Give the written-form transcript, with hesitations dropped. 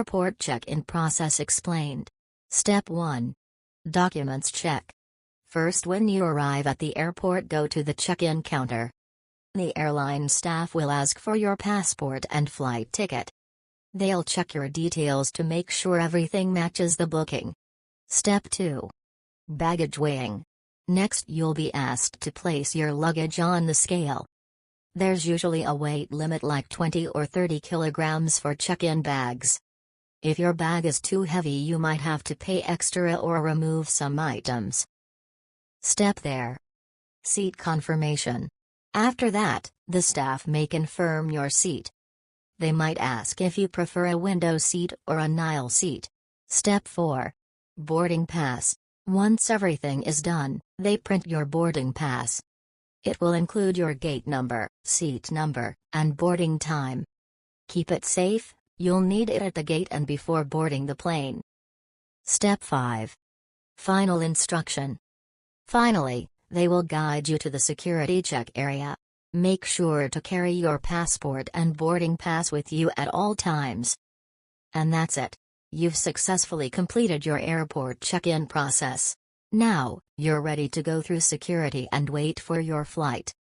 Airport check-in process explained. Step 1. Documents check. First, when you arrive at the airport, go to the check-in counter. The airline staff will ask for your passport and flight ticket. They'll check your details to make sure everything matches the booking. Step 2. Baggage weighing. Next, you'll be asked to place your luggage on the scale. There's usually a weight limit like 20 or 30 kilograms for check-in bags. If your bag is too heavy, you might have to pay extra or remove some items. Step there. Seat confirmation. After that, the staff may confirm your seat. They might ask if you prefer a window seat or an aisle seat. Step 4. Boarding pass. Once everything is done, they print your boarding pass. It will include your gate number, seat number, and boarding time. Keep it safe, you'll need it at the gate and before boarding the plane. Step 5. Final instruction. Finally, they will guide you to the security check area. Make sure to carry your passport and boarding pass with you at all times. And that's it. You've successfully completed your airport check-in process. Now, you're ready to go through security and wait for your flight.